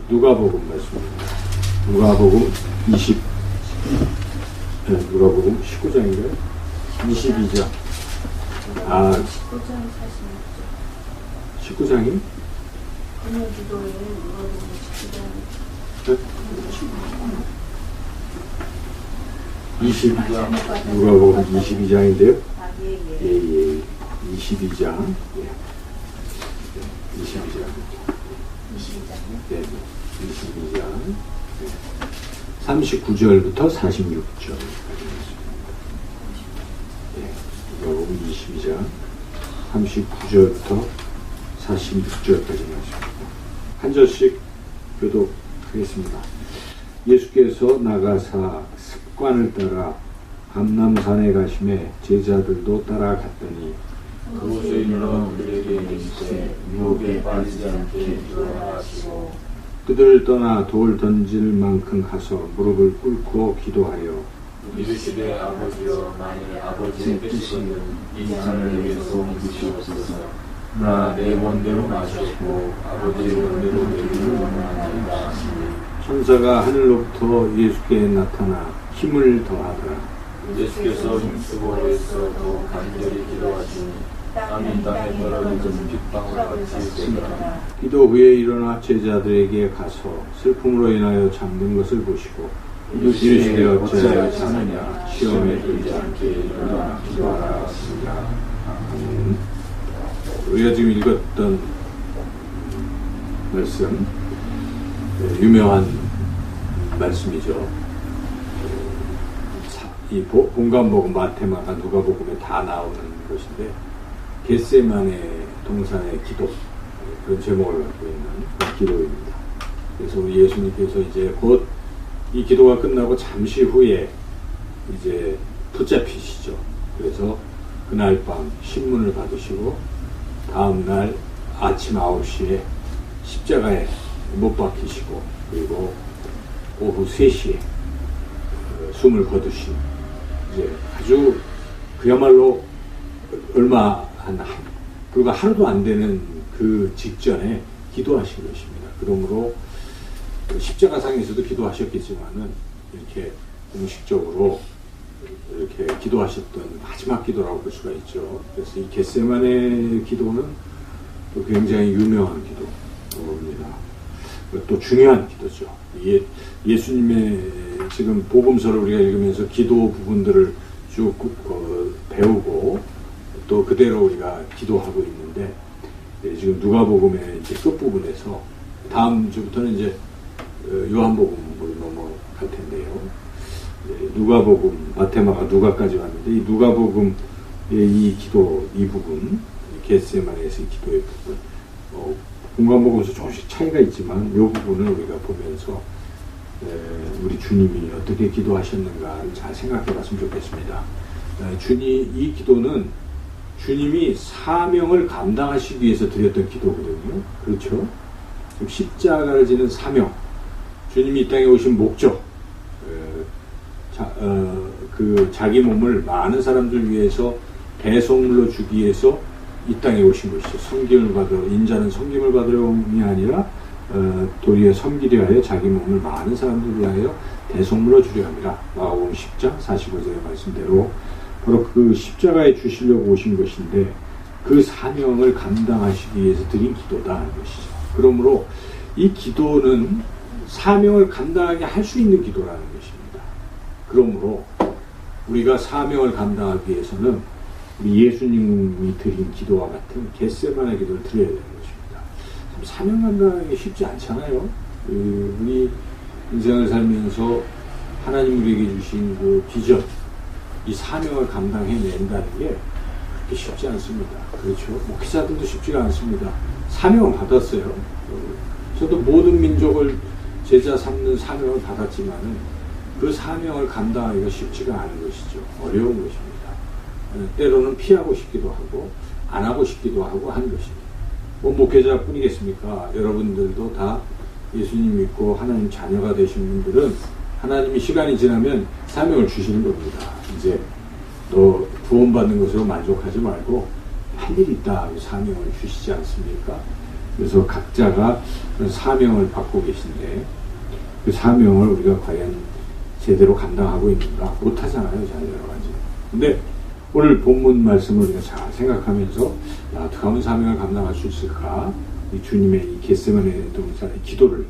누가복음 말씀입니다. 누가복음 19장인가요? 22장. 19장 46절. 19장이? 오늘 기도에 누가복음 19장. 네? 누가복음 22장인데요. 예. 22장. 22장. 22장이요? 네, 22장. 39절부터 46절. 누가복음 22장 39절부터 46절까지 말씀입니다. 한 절씩 교독하겠습니다. 예수께서 나가사 습관을 따라 감람산에 가심에 제자들도 따라갔더니 그곳에 이르러 그들에게 이르시되 유혹에 빠지지 않게 기도하시고 그들을 떠나 돌 던질 만큼 가서 무릎을 꿇고 기도하여 이르시되 아버지여 만일 아버지의 뜻이면 이 잔을 내게서 옮기시옵소서. 나 내 원대로 마셨고 아버지의 원대로 되기를 원하나이다 하시니 천사가 하늘로부터 예수께 나타나 힘을 더하더라. 예수께서 힘쓰고 애써 더욱 간절히 기도하시니 땀이 땅에 떨어지는 빗방울 같이 되더라. 기도 후에 일어나 제자들에게 가서 슬픔으로 인하여 잠든 것을 보시고 이르시되 어찌하여 자느냐 시험에 들지 않게 일어나 기도하라 하시니라. 우리가 지금 읽었던 말씀 유명한 말씀이죠. 이 본관복음, 마태마가, 누가복음에 다 나오는 것인데 겟세마네 동산의 기도, 그런 제목을 갖고 있는 그 기도입니다. 그래서 우리 예수님께서 이제 곧 이 기도가 끝나고 잠시 후에 이제 붙잡히시죠. 그래서 그날 밤 신문을 받으시고 다음 날 아침 9시에 십자가에 못 박히시고 그리고 오후 3시에 숨을 거두신 이제 아주 그야말로 불과 하루도 안 되는 그 직전에 기도하신 것입니다. 그러므로 십자가상에서도 기도하셨겠지만은 이렇게 공식적으로 이렇게 기도하셨던 마지막 기도라고 볼 수가 있죠. 그래서 이 겟세마네 기도는 또 굉장히 유명한 기도입니다. 또 중요한 기도죠. 예수님의 지금 복음서를 우리가 읽으면서 기도 부분들을 쭉 배우고 또 그대로 우리가 기도하고 있는데 지금 누가복음의 이제 끝부분에서 다음 주부터는 이제 요한복음으로 넘어갈 텐데요. 누가복음, 마태마가 누가까지 왔는데 이 누가복음의 이 기도 이 부분, 겟세마네에서의 기도의 부분, 공간복음에서 조금씩 차이가 있지만 이 부분을 우리가 보면서 우리 주님이 어떻게 기도하셨는가를 잘 생각해봤으면 좋겠습니다. 이 기도는 주님이 사명을 감당하시기 위해서 드렸던 기도거든요. 그렇죠? 십자가를 지는 사명, 주님이 이 땅에 오신 목적, 자기 몸을 많은 사람들 위해서 대속물로 주기 위해서 이 땅에 오신 것이죠. 인자는 섬김을 받으려움이 아니라 도리어 섬기려 하여 자기 몸을 많은 사람들 위하여 대속물로 주려 함이라. 마가복음 10장 45절의 말씀대로 바로 그 십자가에 주시려고 오신 것인데 그 사명을 감당하시기 위해서 드린 기도다 하는 것이죠. 그러므로 이 기도는 사명을 감당하게 할 수 있는 기도라는 것입니다. 그러므로 우리가 사명을 감당하기 위해서는 우리 예수님이 드린 기도와 같은 겟세마네 기도를 드려야 되는 것입니다. 사명 감당하기 쉽지 않잖아요. 우리 인생을 살면서 하나님 우리에게 주신 그 비전, 이 사명을 감당해낸다는 게 그렇게 쉽지 않습니다. 그렇죠? 목회자들도 쉽지가 않습니다. 사명을 받았어요. 저도 모든 민족을 제자 삼는 사명을 받았지만은 그 사명을 감당하기가 쉽지가 않은 것이죠. 어려운 것입니다. 때로는 피하고 싶기도 하고 안 하고 싶기도 하고 한 것입니다. 목회자뿐이겠습니까? 여러분들도 다 예수님 믿고 하나님 자녀가 되신 분들은 하나님이 시간이 지나면 사명을 주시는 겁니다. 이제 너 구원받는 것으로 만족하지 말고 할 일이 있다. 사명을 주시지 않습니까? 그래서 각자가 사명을 받고 계신데 그 사명을 우리가 과연 제대로 감당하고 있는가? 못하잖아요. 잘 여러 가지. 근데 오늘 본문 말씀을 우리가 잘 생각하면서 어떻게 하면 사명을 감당할 수 있을까? 이 주님의 이 겟세마네 동산의 기도를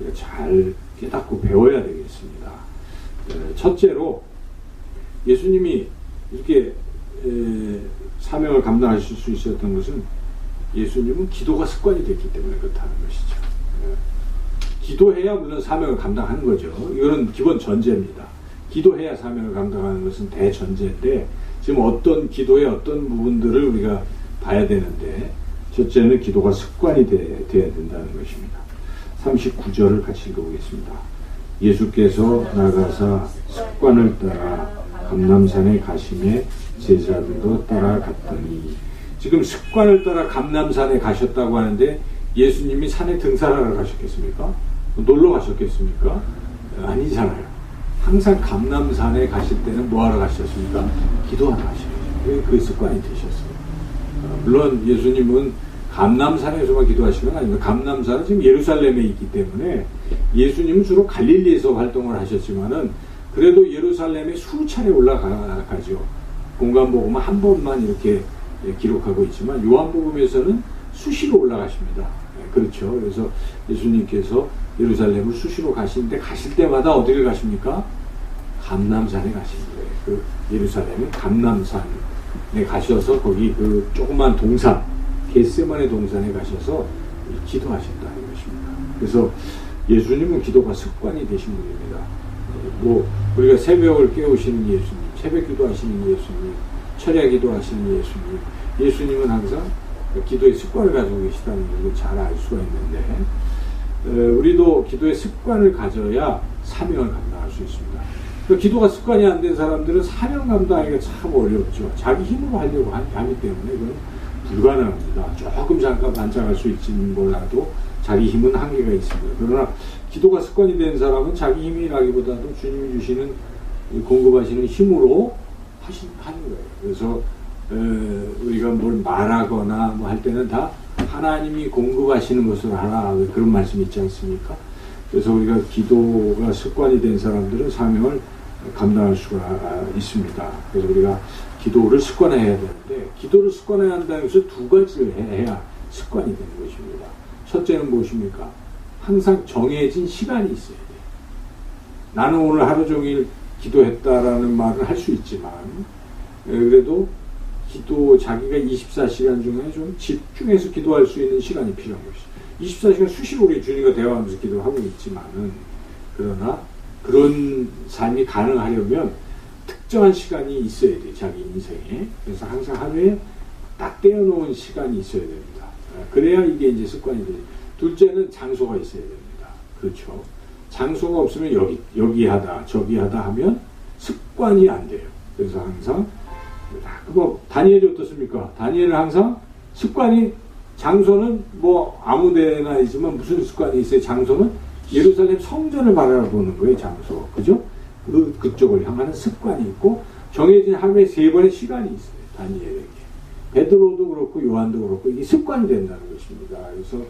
우리가 잘 깨닫고 배워야 되겠습니다. 첫째로 예수님이 이렇게 사명을 감당하실 수 있었던 것은 예수님은 기도가 습관이 됐기 때문에 그렇다는 것이죠. 기도해야 물론 사명을 감당하는 거죠. 이거는 기본 전제입니다. 기도해야 사명을 감당하는 것은 대전제인데 지금 어떤 기도의 어떤 부분들을 우리가 봐야 되는데 첫째는 기도가 습관이 돼야 된다는 것입니다. 39절을 같이 읽어보겠습니다. 예수께서 나가사 습관을 따라 감람산에 가심에 제자들도 따라갔더니 지금 습관을 따라 감람산에 가셨다고 하는데 예수님이 산에 등산하러 가셨겠습니까? 놀러 가셨겠습니까? 아니잖아요. 항상 감람산에 가실 때는 뭐하러 가셨습니까? 기도하러 가셔야죠. 그 습관이 되셨어요. 물론 예수님은 감람산에서만 기도하신 건 아닙니다. 감람산은 지금 예루살렘에 있기 때문에 예수님은 주로 갈릴리에서 활동을 하셨지만은 그래도 예루살렘에 수차례 올라가죠. 공간복음은 한 번만 이렇게 기록하고 있지만 요한복음에서는 수시로 올라가십니다. 그렇죠. 그래서 예수님께서 예루살렘을 수시로 가시는데 가실 때마다 어디를 가십니까? 감람산에 가시는 거예요. 그 예루살렘의 감람산에 가셔서 거기 그 조그만 동산, 겟세마네 동산에 가셔서 기도하셨다는 것입니다. 그래서 예수님은 기도가 습관이 되신 분입니다. 뭐 우리가 새벽을 깨우시는 예수님, 새벽 기도하시는 예수님, 철야 기도하시는 예수님, 예수님은 항상 기도의 습관을 가지고 계시다는 걸 잘 알 수가 있는데 우리도 기도의 습관을 가져야 사명을 감당할 수 있습니다. 그러니까 기도가 습관이 안 된 사람들은 사명 감당하기가 참 어렵죠. 자기 힘으로 하려고 하기 때문에 그건 불가능합니다. 조금 잠깐 반짝할 수 있지는 몰라도 자기 힘은 한계가 있습니다. 그러나 기도가 습관이 된 사람은 자기 힘이라기보다도 주님이 주시는 공급하시는 힘으로 하는 거예요. 그래서 우리가 뭘 말하거나 뭐 할 때는 다 하나님이 공급하시는 것을 하라 그런 말씀이 있지 않습니까? 그래서 우리가 기도가 습관이 된 사람들은 사명을 감당할 수가 있습니다. 그래서 우리가 기도를 습관화해야 되는데 기도를 습관화해야 한다는 것은 두 가지를 해야 습관이 되는 것입니다. 첫째는 무엇입니까? 항상 정해진 시간이 있어야 돼요. 나는 오늘 하루 종일 기도했다라는 말을 할 수 있지만 그래도 자기가 24시간 중에 좀 집중해서 기도할 수 있는 시간이 필요한 것이죠. 24시간 수시로 우리 주님과 대화하면서 기도하고 있지만은 그러나 그런 삶이 가능하려면 특정한 시간이 있어야 돼요. 자기 인생에. 그래서 항상 하루에 딱 떼어놓은 시간이 있어야 됩니다. 그래야 이게 이제 습관이 돼요. 둘째는 장소가 있어야 됩니다. 그렇죠. 장소가 없으면 여기 하다 저기 하다 하면 습관이 안 돼요. 그래서 항상 그거 다니엘이 어떻습니까? 다니엘은 항상 습관이 장소는 뭐 아무데나 있지만 무슨 습관이 있어요? 장소는 예루살렘 성전을 바라보는 거예요. 장소 그죠? 그쪽을 향하는 습관이 있고 정해진 하루에 3번의 시간이 있어요. 다니엘에게 베드로도 그렇고 요한도 그렇고 이게 습관이 된다는 것입니다. 그래서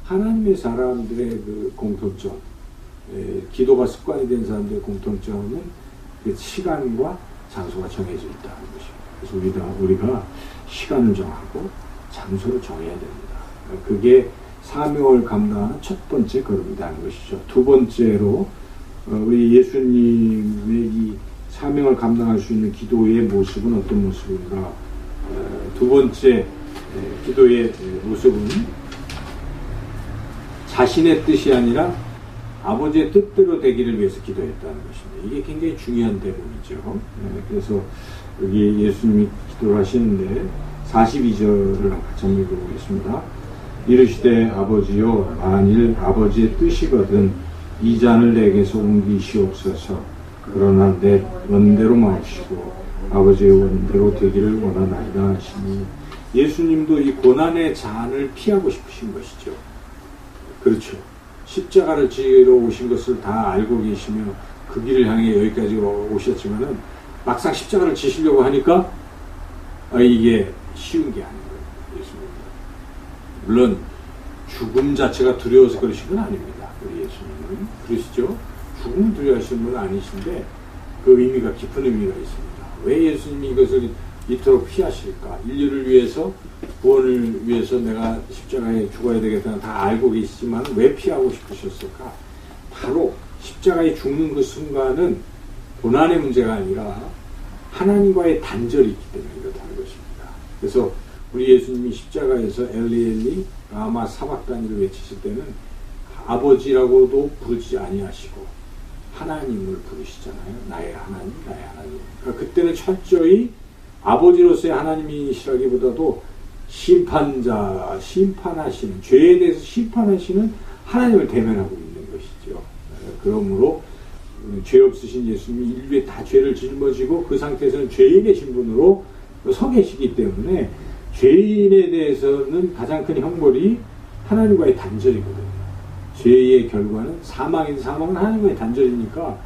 하나님의 사람들의 그 공통점 기도가 습관이 된 사람들의 공통점은 그 시간과 장소가 정해져 있다는 것입니다. 그래서 우리가 시간을 정하고 장소를 정해야 됩니다. 그게 사명을 감당하는 첫 번째 걸음이라는 것이죠. 두 번째로 우리 예수님의 이 사명을 감당할 수 있는 기도의 모습은 어떤 모습인가? 두 번째 기도의 모습은 자신의 뜻이 아니라 아버지의 뜻대로 되기를 위해서 기도했다는 것입니다. 이게 굉장히 중요한 대목이죠. 그래서 여기 예수님이 기도를 하시는데 42절을 같이 한번 읽어보겠습니다. 이르시되 아버지여 만일 아버지의 뜻이거든 이 잔을 내게서 옮기시옵소서. 그러나 내 원대로 마옵시고 아버지의 원대로 되기를 원하나이다 하시니 예수님도 이 고난의 잔을 피하고 싶으신 것이죠. 그렇죠. 십자가를 지러 오신 것을 다 알고 계시며 그 길을 향해 여기까지 오셨지만은 막상 십자가를 지시려고 하니까 이게 쉬운 게 아닌 거예요. 예수님. 물론 죽음 자체가 두려워서 그러신 건 아닙니다. 우리 예수님은. 그러시죠? 죽음을 두려워하시는 분은 아니신데 그 의미가 깊은 의미가 있습니다. 왜 예수님이 이것을 이토록 피하실까? 인류를 위해서, 구원을 위해서 내가 십자가에 죽어야 되겠다는 다 알고 계시지만 왜 피하고 싶으셨을까? 바로 십자가에 죽는 그 순간은 고난의 문제가 아니라 하나님과의 단절이 있기 때문에 이렇다는 것입니다. 그래서 우리 예수님이 십자가에서 엘리 라마 사박다니를 외치실 때는 아버지라고도 부르지 아니하시고 하나님을 부르시잖아요. 나의 하나님, 나의 하나님. 그러니까 그때는 철저히 아버지로서의 하나님이시라기보다도 심판자, 심판하시는, 죄에 대해서 심판하시는 하나님을 대면하고 있는 것이죠. 그러므로 죄 없으신 예수님이 인류의 다 죄를 짊어지고 그 상태에서는 죄에 계신 분으로 서 계시기 때문에 죄인에 대해서는 가장 큰 형벌이 하나님과의 단절이거든요. 죄의 결과는 사망인 사망은 하나님과의 단절이니까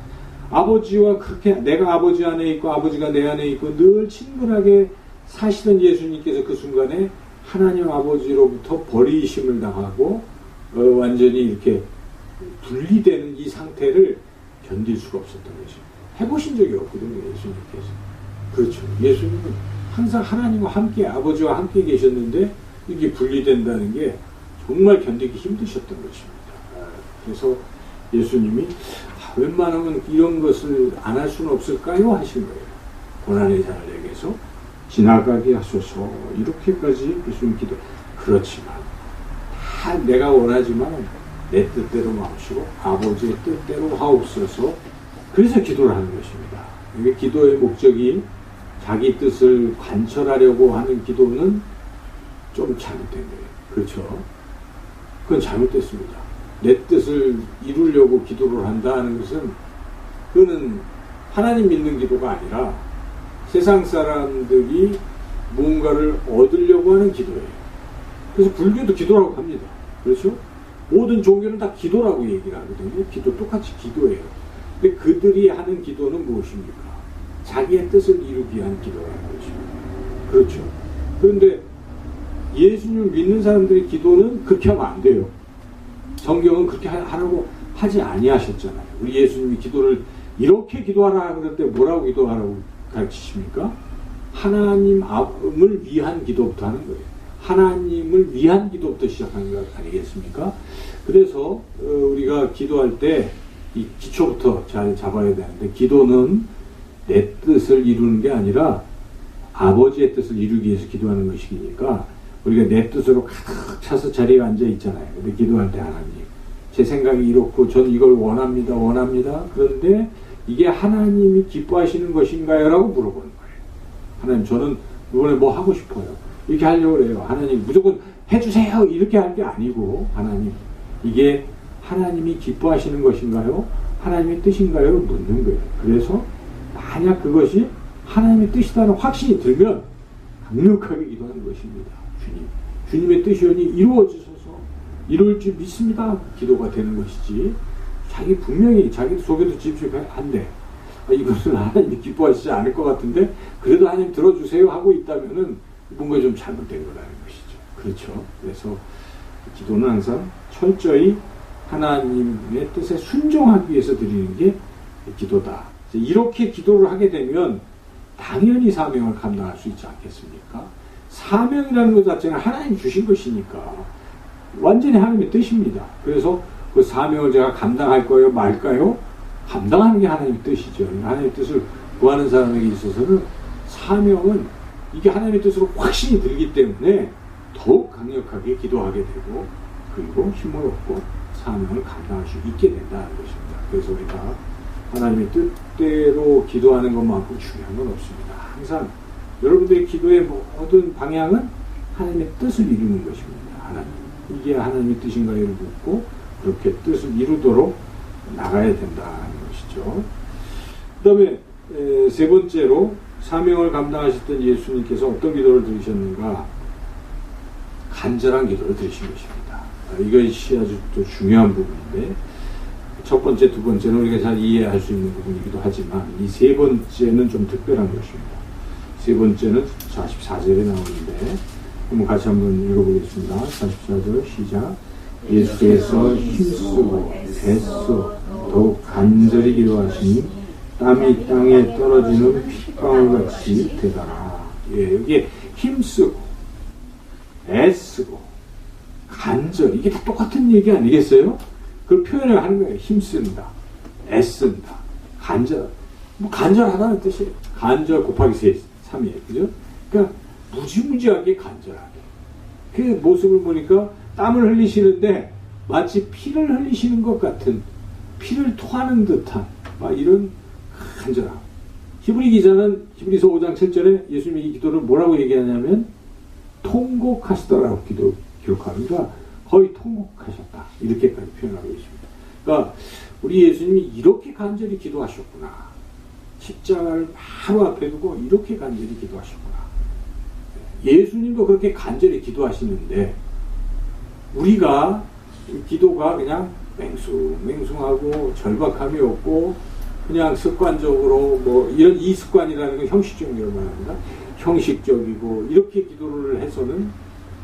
아버지와 그렇게 내가 아버지 안에 있고 아버지가 내 안에 있고 늘 친근하게 사시던 예수님께서 그 순간에 하나님 아버지로부터 버리심을 당하고 완전히 이렇게 분리되는 이 상태를 견딜 수가 없었던 거죠. 해보신 적이 없거든요, 예수님께서. 그렇죠. 예수님은 항상 하나님과 함께, 아버지와 함께 계셨는데 이게 분리된다는 게 정말 견디기 힘드셨던 것입니다. 그래서 예수님이 웬만하면 이런 것을 안 할 수는 없을까요? 하신 거예요. 고난의 자들에게서 지나가게 하소서. 이렇게까지 예수님 기도. 그렇지만 다 내가 원하지만 내 뜻대로 마옵시고 아버지의 뜻대로 하옵소서. 그래서 기도를 하는 것입니다. 이게 기도의 목적이 자기 뜻을 관철하려고 하는 기도는 좀 잘못된 거예요. 그렇죠? 그건 잘못됐습니다. 내 뜻을 이루려고 기도를 한다는 것은 그거는 하나님 믿는 기도가 아니라 세상 사람들이 무언가를 얻으려고 하는 기도예요. 그래서 불교도 기도라고 합니다. 그렇죠? 모든 종교는 다 기도라고 얘기를 하거든요. 기도 똑같이 기도예요. 근데 그들이 하는 기도는 무엇입니까? 자기의 뜻을 이루기 위한 기도라는 것입니다. 그렇죠? 그런데 예수님을 믿는 사람들의 기도는 그렇게 하면 안 돼요. 성경은 그렇게 하라고 하지 아니하셨잖아요. 우리 예수님이 기도를 이렇게 기도하라 그럴 때 뭐라고 기도하라고 가르치십니까? 하나님을 위한 기도부터 하는 거예요. 하나님을 위한 기도부터 시작하는 것 아니겠습니까? 그래서 우리가 기도할 때 이 기초부터 잘 잡아야 되는데 기도는 내 뜻을 이루는 게 아니라 아버지의 뜻을 이루기 위해서 기도하는 것이니까 우리가 내 뜻으로 가득 차서 자리에 앉아 있잖아요. 근데 기도할 때 하나님 제 생각이 이렇고 전 이걸 원합니다. 그런데 이게 하나님이 기뻐하시는 것인가요? 라고 물어보는 거예요. 하나님 저는 이번에 뭐 하고 싶어요. 이렇게 하려고 그래요. 하나님 무조건 해주세요. 이렇게 할 게 아니고 하나님 이게 하나님이 기뻐하시는 것인가요? 하나님의 뜻인가요? 묻는 거예요. 그래서 만약 그것이 하나님의 뜻이라는 확신이 들면 강력하게 기도하는 것입니다. 주님의 뜻이오니 이루어지소서. 이룰 줄 믿습니다. 기도가 되는 것이지. 자기 분명히 자기 속에도 집중한데 이것은 하나님이 기뻐하시지 않을 것 같은데 그래도 하나님 들어주세요 하고 있다면은 뭔가 좀 잘못된 거라는 것이죠. 그렇죠. 그래서 기도는 항상 철저히 하나님의 뜻에 순종하기 위해서 드리는 게 기도다. 이렇게 기도를 하게 되면 당연히 사명을 감당할 수 있지 않겠습니까? 사명이라는 것 자체는 하나님 주신 것이니까 완전히 하나님의 뜻입니다. 그래서 그 사명을 제가 감당할 거예요? 말까요? 감당하는 게 하나님의 뜻이죠. 하나님의 뜻을 구하는 사람에게 있어서는 사명은 이게 하나님의 뜻으로 확신이 들기 때문에 더욱 강력하게 기도하게 되고 그리고 힘을 얻고 사명을 감당할 수 있게 된다는 것입니다. 그래서 우리가 하나님의 뜻대로 기도하는 것만큼 중요한 건 없습니다. 항상 여러분들의 기도의 모든 방향은 하나님의 뜻을 이루는 것입니다. 하나님. 이게 하나님의 뜻인가요를 묻고 그렇게 뜻을 이루도록 나가야 된다는 것이죠. 그 다음에 세 번째로 사명을 감당하셨던 예수님께서 어떤 기도를 드리셨는가? 간절한 기도를 드리신 것입니다. 이것이 아주 또 중요한 부분인데 첫 번째, 두 번째는 우리가 잘 이해할 수 있는 부분이기도 하지만 이 세 번째는 좀 특별한 것입니다. 세 번째는 44절에 나오는데 한번 같이 한번 읽어보겠습니다. 44절 시작. 예수께서 힘쓰고 애써 더욱 간절히 기도하시니 땀이 땅에 떨어지는 핏방울같이 되더라. 예, 여기 힘쓰고 애쓰고 간절, 이게 다 똑같은 얘기 아니겠어요? 그걸 표현을 하는 거예요. 힘쓴다, 애쓴다, 간절. 뭐 간절하다는 뜻이에요. 간절 곱하기 3이에요. 그죠? 그러니까 무지무지하게 간절하게. 그 모습을 보니까 땀을 흘리시는데 마치 피를 흘리시는 것 같은, 피를 토하는 듯한 이런 간절함. 히브리 기자는 히브리서 5장 7절에 예수님이 이 기도를 뭐라고 얘기하냐면 통곡하시더라고 기록합니다. 거의 통곡하셨다, 이렇게까지 표현하고 있습니다. 그러니까 우리 예수님이 이렇게 간절히 기도하셨구나. 십자가를 바로 앞에 두고 이렇게 간절히 기도하셨구나. 예수님도 그렇게 간절히 기도하시는데 우리가 기도가 그냥 맹숭맹숭하고 절박함이 없고 그냥 습관적으로 뭐 이런 이 습관이라는 건 형식적인 걸 말합니다. 형식적이고 이렇게 기도를 해서는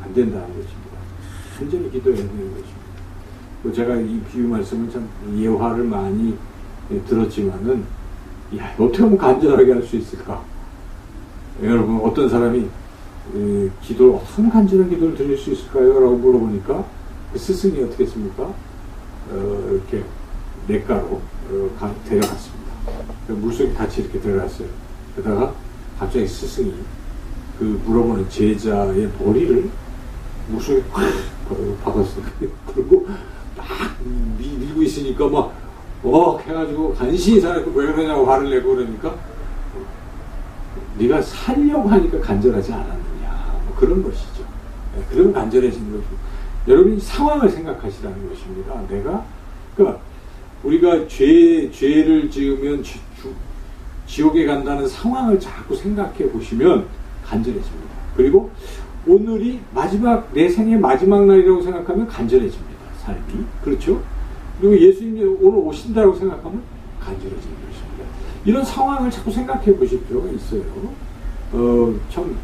안 된다는 것입니다. 간절히 기도해야 되는 것입니다. 제가 이 비유 말씀을 참 예화를 많이 들었지만은 야, 어떻게 하면 간절하게 할 수 있을까? 여러분, 어떤 사람이 기도를 어떻게 하면 간절한 기도를 드릴 수 있을까요? 라고 물어보니까 그 스승이 어떻게 했습니까? 이렇게 냇가로 데려갔습니다. 물속에 같이 이렇게 들어갔어요. 그러다가 갑자기 스승이 그 물어보는 제자의 머리를 물속에 콱 박았어요. 그리고 막 밀고 있으니까 막 해가지고 간신히 살았고 왜 그러냐고 화를 내고 그러니까 네가 살려고 하니까 간절하지 않았느냐, 뭐 그런 것이죠. 네, 그러면 간절해지는 것이고, 여러분이 상황을 생각하시라는 것입니다. 그러니까 우리가 죄를 지으면 지옥에 간다는 상황을 자꾸 생각해 보시면 간절해집니다. 그리고 오늘이 내 생의 마지막 날이라고 생각하면 간절해집니다. 삶이. 그렇죠? 그리고 예수님이 오늘 오신다고 생각하면 간절해지는 것입니다. 이런 상황을 자꾸 생각해 보실 필요가 있어요. 참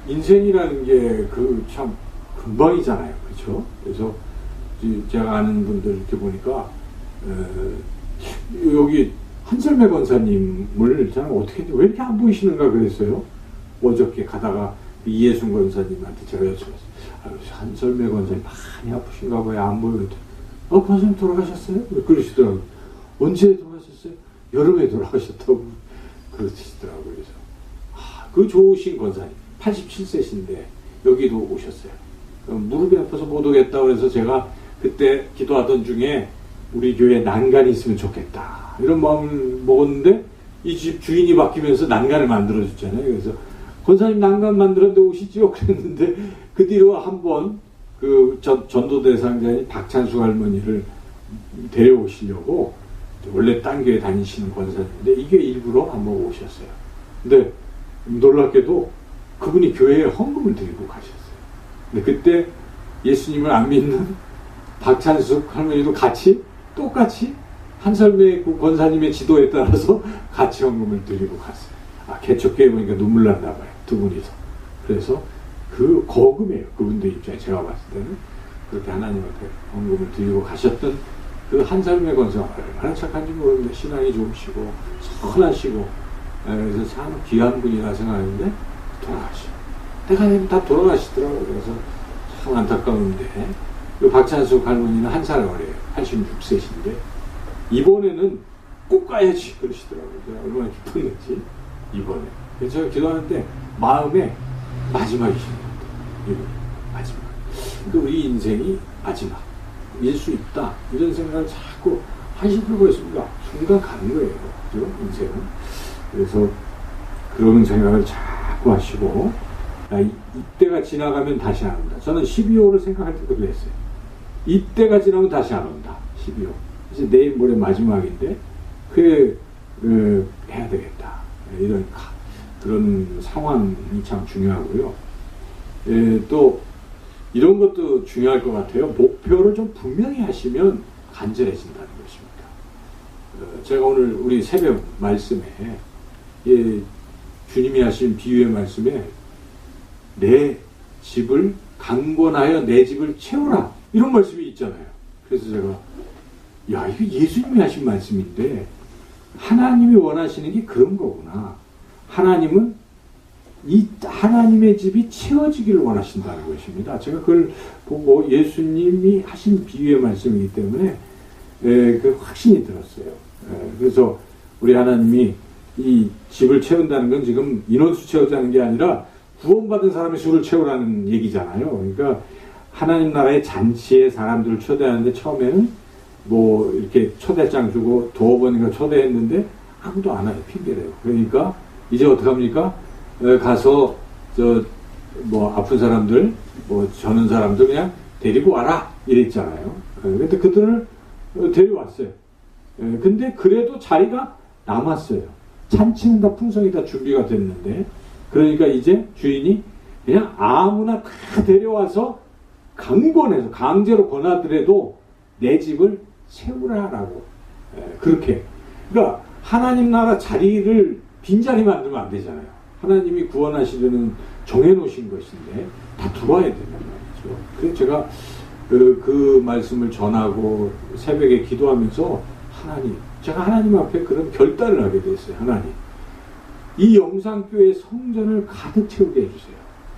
인생이라는 게 참 금방이잖아요. 그렇죠? 그래서 제가 아는 분들 이렇게 보니까 여기 한설매 권사님을 저는 어떻게 왜 이렇게 안 보이시는가 그랬어요. 어저께 가다가 이예순 권사님한테 제가 여쭤봤어요. 한설매 권사님 많이 아프신가 봐요. 안 보여도. 권사님 돌아가셨어요? 그러시더라고요. 언제 돌아가셨어요? 여름에 돌아가셨다고 그러시더라고요. 그래서 그 좋으신 권사님 87세신데 여기도 오셨어요. 무릎이 아파서 못 오겠다 그래서 제가 그때 기도하던 중에 우리 교회에 난간이 있으면 좋겠다 이런 마음을 먹었는데 이 집 주인이 바뀌면서 난간을 만들어줬잖아요. 그래서 권사님 난간 만들었는데 오시죠? 그랬는데 그 뒤로 한번 그 전도 대상자인 박찬수 할머니를 데려오시려고 원래 딴 교회 다니시는 권사님인데 이게 일부러 한번 오셨어요. 근데 놀랍게도 그분이 교회에 헌금을 드리고 가셨어요. 근데 그때 예수님을 안 믿는 박찬숙 할머니도 똑같이 한설매 권사님의 지도에 따라서 같이 헌금을 드리고 갔어요. 개척교회 보니까 눈물 났나 봐요. 두 분이서. 그래서 그 거금이에요. 그분들 입장에 제가 봤을 때는 그렇게 하나님한테 헌금을 드리고 가셨던 그 한설매 권사 얼마나 착한지 모르는데 신앙이 좋으시고 선하시고 그래서 참 귀한 분이라 생각했는데 돌아가시고 때가 다 돌아가시더라고요. 그래서 참 안타까운데 그 박찬숙 할머니는 한 살 어려요. 86세신데 이번에는 꼭 가야지 그러시더라고요. 제가 얼마나 기뻤는지 이번에. 그래서 제가 기도하는데 마음에 마지막이신 것 같아요. 마지막. 그러니까 우리 인생이 마지막일 수 있다 이런 생각을 자꾸 하실 필요가 있습니다. 순간 가는 거예요. 그죠? 인생은. 그래서 그런 생각을 자꾸 하시고 이때가 지나가면 다시 안 온다. 저는 12호를 생각할 때도 그랬어요. 이때가 지나면 다시 안 온다. 12호. 이제 내일 모레 마지막인데 그래 해야 되겠다. 이런 그런 상황이 참 중요하고요. 또 이런 것도 중요할 것 같아요. 목표를 좀 분명히 하시면 간절해진다는 것입니다. 제가 오늘 우리 새벽 말씀에 주님이 하신 비유의 말씀에 내 집을 강권하여 내 집을 채우라 이런 말씀이 있잖아요. 그래서 제가 야, 이거 예수님이 하신 말씀인데 하나님이 원하시는 게 그런 거구나. 하나님은 이 하나님의 집이 채워지기를 원하신다는 것입니다. 제가 그걸 보고 예수님이 하신 비유의 말씀이기 때문에 그 확신이 들었어요. 그래서 우리 하나님이 이 집을 채운다는 건 지금 인원수 채우자는 게 아니라 구원받은 사람의 수를 채우라는 얘기잖아요. 그러니까 하나님 나라의 잔치에 사람들을 초대하는데 처음에는 뭐 이렇게 초대장 주고 두어 번인가 초대했는데 아무도 안 와요. 핑계래요. 그러니까 이제 어떡합니까? 가서 뭐 아픈 사람들, 뭐 저는 사람들 그냥 데리고 와라 이랬잖아요. 근데 그들을 데려왔어요. 근데 그래도 자리가 남았어요. 잔치는 다 풍성이 다 준비가 됐는데 그러니까 이제 주인이 그냥 아무나 다 데려와서 강권해서 강제로 권하더라도 내 집을 채우라라고 그렇게. 그러니까 하나님 나라 자리를 빈자리 만들면 안 되잖아요. 하나님이 구원하시려는 정해놓으신 것인데 다 들어와야 된단 말이죠. 그래서 제가 그 말씀을 전하고 새벽에 기도하면서 제가 하나님 앞에 그런 결단을 하게 됐어요. 하나님, 이 영상교회 성전을 가득 채우게 해주세요.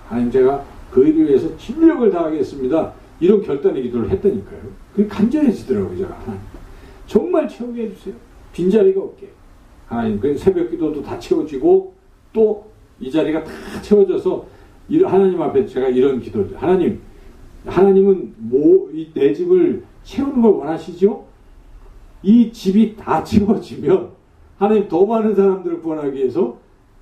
하나님, 제가 그 일을 위해서尽力을 다하겠습니다. 이런 결단의 기도를 했다니까요. 그게 간절해지더라고요. 제가 하나님, 정말 채우게 해주세요. 빈자리가 없게. 하나님, 그 새벽 기도도 다 채워지고 또 이 자리가 다 채워져서 하나님 앞에 제가 이런 기도를, 하나님은 내 집을 채우는 걸 원하시죠? 이 집이 다 채워지면 하나님 더 많은 사람들을 구원하기 위해서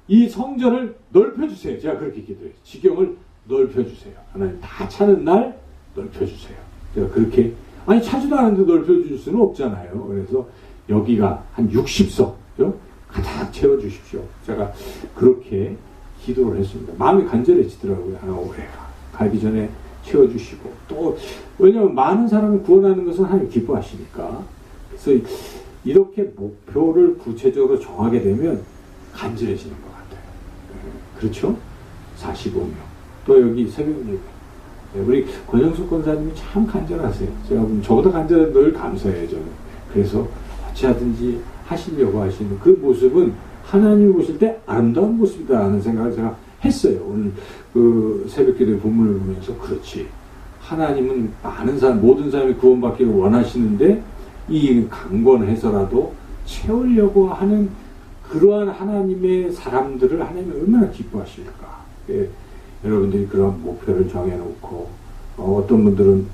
이 성전을 넓혀주세요. 제가 그렇게 기도해요. 지경을 넓혀주세요. 하나님 다 차는 날 넓혀주세요. 제가 그렇게 차지도 않았는데 넓혀줄 수는 없잖아요. 그래서 여기가 한 60석 가득 채워주십시오. 제가 그렇게 기도를 했습니다. 마음이 간절해지더라고요. 올해가 가기 전에 채워주시고 또 왜냐하면 많은 사람을 구원하는 것은 하나님 기뻐하시니까. 그래서 이렇게 목표를 구체적으로 정하게 되면 간절해지는 것 같아요. 그렇죠? 45명. 또 여기 새벽 예배. 우리 권영숙 권사님이 참 간절하세요. 제가 저보다 간절한 늘 감사해요, 저는. 그래서 어찌하든지 하시려고 하시는 그 모습은 하나님 보실 때 아름다운 모습이다라는 생각을 제가 했어요. 오늘 그 새벽기도의 본문을 보면서 그렇지. 하나님은 많은 사람, 모든 사람이 구원받기를 원하시는데 이 강권해서라도 채우려고 하는 그러한 하나님의 사람들을 하나님이 얼마나 기뻐하실까. 여러분들이 그런 목표를 정해놓고 어떤 분들은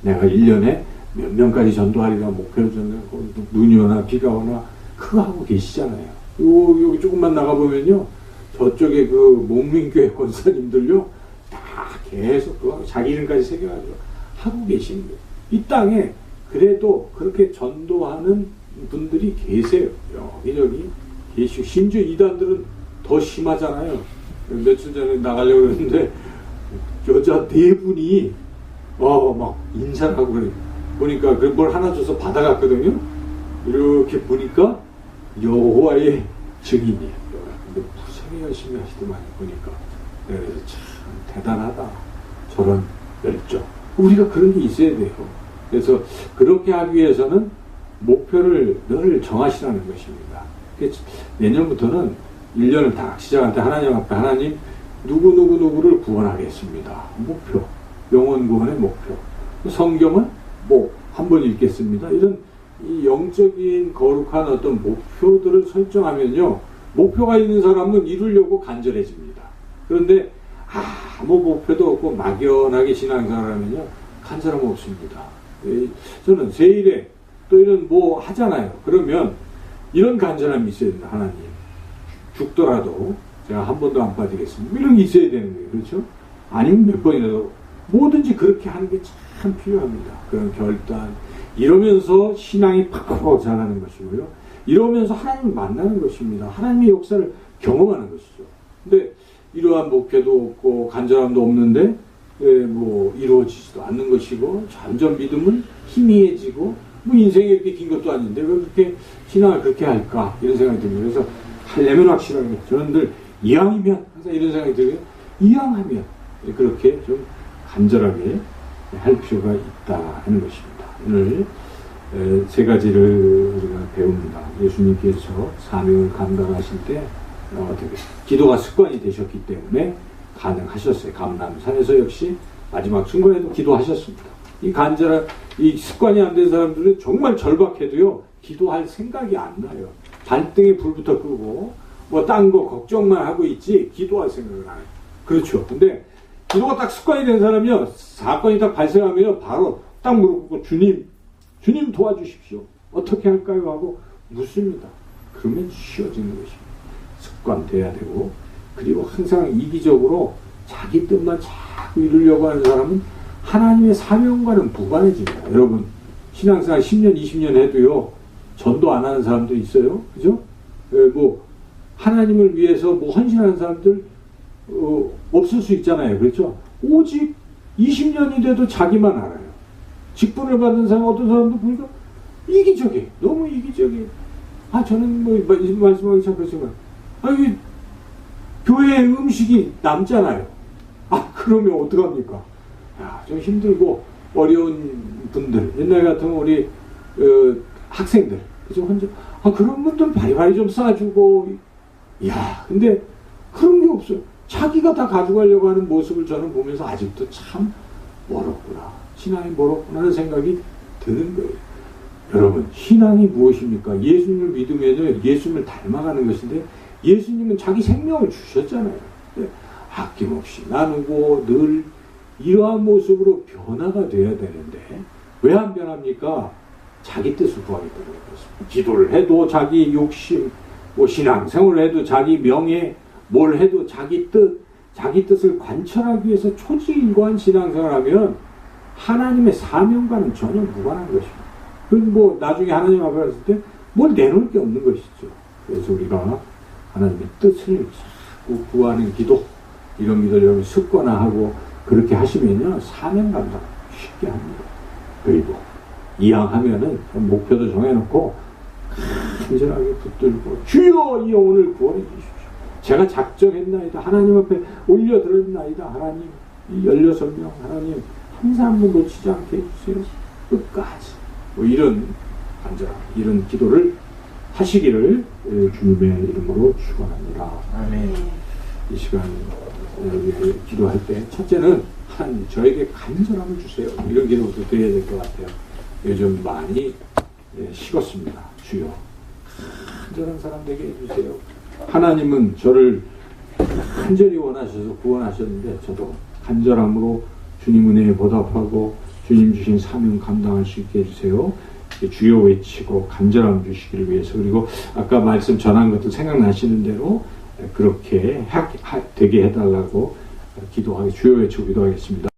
내가 1년에 몇 명까지 전도하리라 목표를 정해놓고 눈이 오나 비가 오나 그거 하고 계시잖아요. 여기 조금만 나가보면요 저쪽에 그 목민교회 권사님들요 다 계속 그거 자기 이름까지 새겨가지고 하고 계시는 거예요. 이 땅에 그래도 그렇게 전도하는 분들이 계세요. 여기저기 계시고 심지어 이단들은 더 심하잖아요. 며칠 전에 나가려고 했는데 여자 4분이 막 인사를 하고 그래요. 보니까 뭘 하나 줘서 받아갔거든요. 이렇게 보니까 여호와의 증인이에요. 근데 무지하게 열심히 하시더만 보니까. 그래서 참 대단하다. 저런 열정. 우리가 그런 게 있어야 돼요. 그래서 그렇게 하기 위해서는 목표를 늘 정하시라는 것입니다. 내년부터는 1년을 다 시작할 때 하나님 앞에 하나님 누구를 구원하겠습니다. 목표. 영혼 구원의 목표. 성경은 한번 읽겠습니다. 이런 이 영적인 거룩한 어떤 목표들을 설정하면요. 목표가 있는 사람은 이루려고 간절해집니다. 그런데 아무 목표도 없고 막연하게 신앙생활하면요. 간 사람 없습니다. 저는 세일에 또 이런 하잖아요. 그러면 이런 간절함이 있어야 된다. 하나님 죽더라도 제가 한 번도 안 빠지겠습니다. 이런 게 있어야 되는 거예요. 그렇죠? 아니면 몇 번이라도 뭐든지 그렇게 하는 게 참 필요합니다. 그런 결단. 이러면서 신앙이 팍팍 자라는 것이고요. 이러면서 하나님을 만나는 것입니다. 하나님의 역사를 경험하는 것이죠. 근데 이러한 목표도 없고 간절함도 없는데 이루어지지도 않는 것이고 점점 믿음은 희미해지고 인생이 이렇게 긴 것도 아닌데 왜 그렇게 신앙을 그렇게 할까 이런 생각이 듭니다. 그래서 하려면 확실하게 저는 늘 이왕이면 항상 이런 생각이 들어요. 이왕하면 그렇게 좀 간절하게 할 필요가 있다 하는 것입니다. 오늘 세 가지를 우리가 배웁니다. 예수님께서 사명을 감당하실 때 어떻게 기도가 습관이 되셨기 때문에 가능하셨어요. 감람산에서 역시 마지막 순간에도 기도하셨습니다. 이 간절한 이 습관이 안 된 사람들은 정말 절박해도요 기도할 생각이 안 나요. 발등에 불부터 끄고 뭐 딴 거 걱정만 하고 있지 기도할 생각을 안 해요. 그렇죠. 근데 기도가 딱 습관이 된 사람이요 사건이 딱 발생하면 바로 딱 무릎 꿇고 주님 도와주십시오. 어떻게 할까요? 하고 묻습니다. 그러면 쉬워지는 것입니다. 습관돼야 되고, 그리고 항상 이기적으로 자기 뜻만 자꾸 이루려고 하는 사람은 하나님의 사명과는 무관해집니다. 여러분 신앙생활 10년 20년 해도요 전도 안 하는 사람도 있어요. 그죠? 뭐 하나님을 위해서 뭐 헌신하는 사람들 없을 수 있잖아요. 그렇죠? 오직 20년이 돼도 자기만 알아요. 직분을 받는 사람 어떤 사람도 보니까 이기적이에요. 너무 이기적이에요. 저는 뭐 말씀하기 참 그렇지만 이게 교회에 음식이 남잖아요. 그러면 어떡합니까? 좀 힘들고 어려운 분들, 옛날 같으면 우리 학생들, 그죠? 혼자 그런 분들 바리바리 좀 싸주고, 근데 그런 게 없어요. 자기가 다 가져가려고 하는 모습을 저는 보면서 아직도 참 멀었구나, 신앙이 멀었구나 하는 생각이 드는 거예요. 여러분, 신앙이 무엇입니까? 예수님을 믿으면 예수님을 닮아가는 것인데, 예수님은 자기 생명을 주셨잖아요. 아낌없이 나누고 늘 이러한 모습으로 변화가 돼야 되는데 왜 안 변합니까? 자기 뜻을 구하기 때문에 그렇습니다. 기도를 해도 자기 욕심, 뭐 신앙생활을 해도 자기 명예, 뭘 해도 자기 뜻을 관철하기 위해서 초지일관 신앙생활을 하면 하나님의 사명과는 전혀 무관한 것입니다. 그럼 뭐 나중에 하나님 앞에 갔을 때 뭘 내놓을 게 없는 것이죠. 그래서 우리가 하나님의 뜻을 자꾸 구하는 기도, 이런 기도를 여러분 습관화하고 그렇게 하시면요 사명 감당 쉽게 합니다. 그리고 이왕하면은 목표도 정해놓고 간절하게 붙들고 주여 이 영혼을 구원해 주십시오. 제가 작정했나이다. 하나님 앞에 올려드렸나이다. 하나님 이 16명 하나님 한 사람도 놓치지 않게 해주세요. 끝까지 뭐 이런 간절한 이런 기도를 하시기를 주님의 이름으로 축원합니다. 아멘. 이 시간 기도할 때 첫째는 저에게 간절함을 주세요. 이런 기도부터 드려야 될 것 같아요. 요즘 많이 식었습니다. 주여 간절한 사람 되게 해주세요. 하나님은 저를 간절히 원하셔서 구원하셨는데 저도 간절함으로 주님 은혜에 보답하고 주님 주신 사명 감당할 수 있게 해주세요. 주여 외치고 간절함 주시기를 위해서, 그리고 아까 말씀 전한 것도 생각나시는 대로 그렇게 되게 해달라고 주여 외치고 기도하겠습니다.